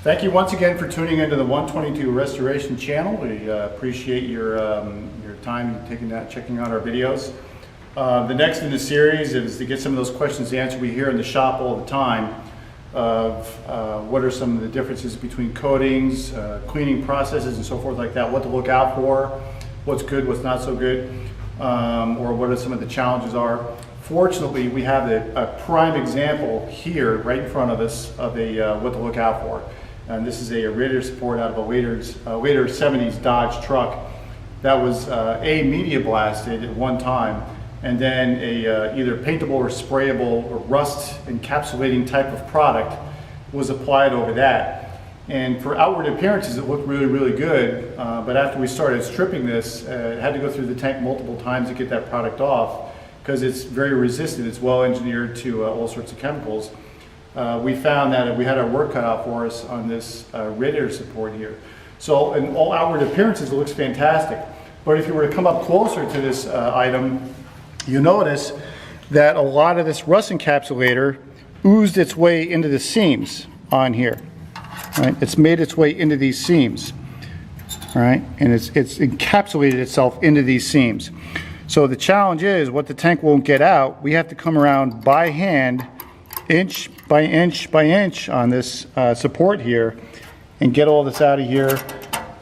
Thank you once again for tuning into the 122 Restoration channel. We appreciate your time taking that, checking out our videos. The next in the series is to get some of those questions answered we hear in the shop all the time of what are some of the differences between coatings, cleaning processes and so forth like that, what to look out for, what's good, what's not so good, or what are some of the challenges are. Fortunately, we have a prime example here right in front of us of what to look out for. And this is a radiator support out of a later 70s Dodge truck that was media blasted at one time, and then either paintable or sprayable or rust encapsulating type of product was applied over that. And for outward appearances, it looked really, really good. But after we started stripping this, it had to go through the tank multiple times to get that product off because it's very resistant. It's well engineered to all sorts of chemicals. We found that we had our work cut out for us on this radiator support here. So in all outward appearances, it looks fantastic. But if you were to come up closer to this item, you notice that a lot of this rust encapsulator oozed its way into the seams on here. Right? It's made its way into these seams. Right? And it's encapsulated itself into these seams. So the challenge is, what the tank won't get out, we have to come around by hand, inch by inch by inch on this support here and get all this out of here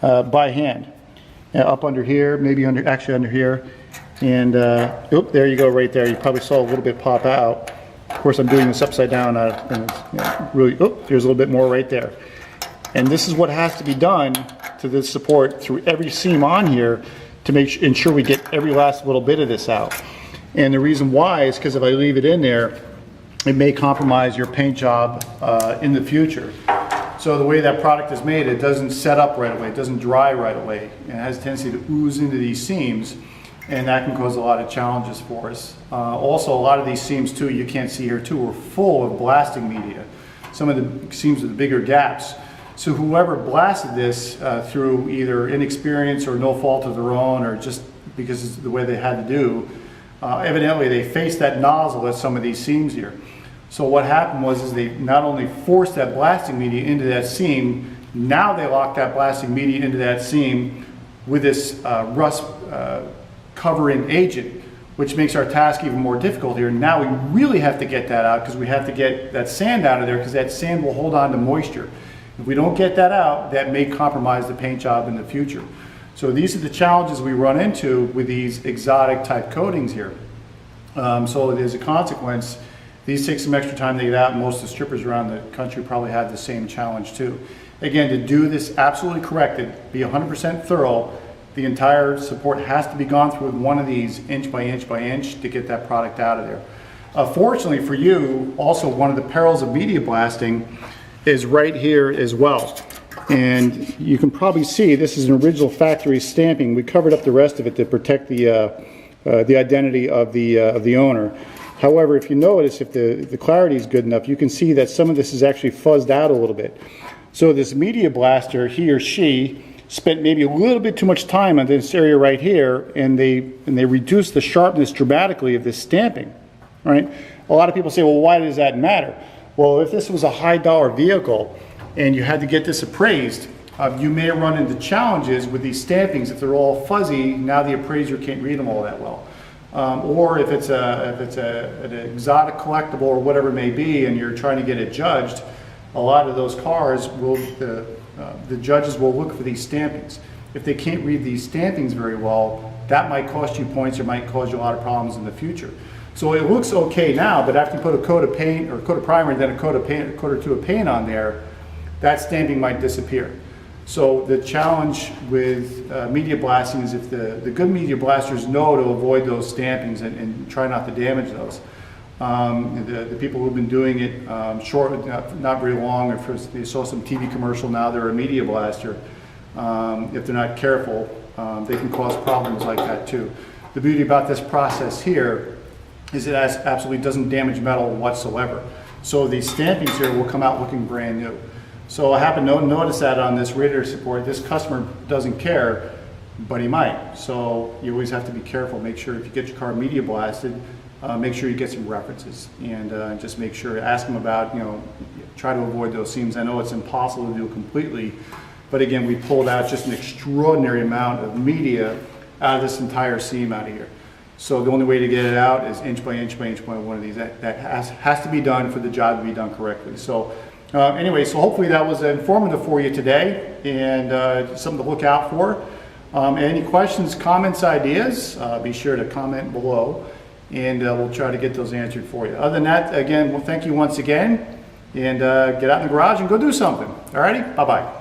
by hand. Up under here, maybe actually under here. And oop, there you go right there. You probably saw a little bit pop out. Of course, I'm doing this upside down. Really, oop, there's a little bit more right there. And this is what has to be done to this support through every seam on here to ensure we get every last little bit of this out. And the reason why is because if I leave it in there, it may compromise your paint job in the future. So the way that product is made, it doesn't set up right away, it doesn't dry right away. It has a tendency to ooze into these seams, and that can cause a lot of challenges for us. Also, a lot of these seams too, you can't see here too, are full of blasting media. Some of the seams with the bigger gaps. So whoever blasted this through either inexperience or no fault of their own, or just because it's the way they had to do, evidently they faced that nozzle at some of these seams here. So what happened was they not only forced that blasting media into that seam, now they locked that blasting media into that seam with this rust covering agent, which makes our task even more difficult here. Now we really have to get that out because we have to get that sand out of there because that sand will hold on to moisture. If we don't get that out, that may compromise the paint job in the future. So these are the challenges we run into with these exotic type coatings here. So as a consequence, these take some extra time to get out, and most of the strippers around the country probably have the same challenge too. Again, to do this absolutely corrected, be 100% thorough, the entire support has to be gone through with one of these inch by inch by inch to get that product out of there. Fortunately for you, also one of the perils of media blasting is right here as well. And you can probably see this is an original factory stamping. We covered up the rest of it to protect the identity of the owner. However, if you notice, if the clarity is good enough, you can see that some of this is actually fuzzed out a little bit. So this media blaster, he or she, spent maybe a little bit too much time on this area right here, and they reduced the sharpness dramatically of this stamping. Right? A lot of people say, well, why does that matter? Well, if this was a high-dollar vehicle and you had to get this appraised, you may run into challenges with these stampings. If they're all fuzzy, now the appraiser can't read them all that well. Or if it's an exotic collectible or whatever it may be, and you're trying to get it judged, a lot of those cars will, the judges will look for these stampings. If they can't read these stampings very well, that might cost you points or might cause you a lot of problems in the future. So it looks okay now, but after you put a coat of paint or a coat of primer and then a coat or two of paint on there, that stamping might disappear. So the challenge with media blasting is if the good media blasters know to avoid those stampings and try not to damage those. The people who've been doing it not very long, if they saw some TV commercial now, they're a media blaster. If they're not careful, they can cause problems like that too. The beauty about this process here is it absolutely doesn't damage metal whatsoever. So these stampings here will come out looking brand new. So I happen to notice that on this radiator support, this customer doesn't care, but he might. So you always have to be careful. Make sure if you get your car media blasted, make sure you get some references, and just make sure, ask them about, try to avoid those seams. I know it's impossible to do completely, but again, we pulled out just an extraordinary amount of media out of this entire seam out of here. So the only way to get it out is inch by inch by inch by one of these. That has to be done for the job to be done correctly. So anyway, so hopefully that was informative for you today, and something to look out for. Any questions, comments, ideas, be sure to comment below, and we'll try to get those answered for you. Other than that, again, well, thank you once again, and get out in the garage and go do something. All righty, bye-bye.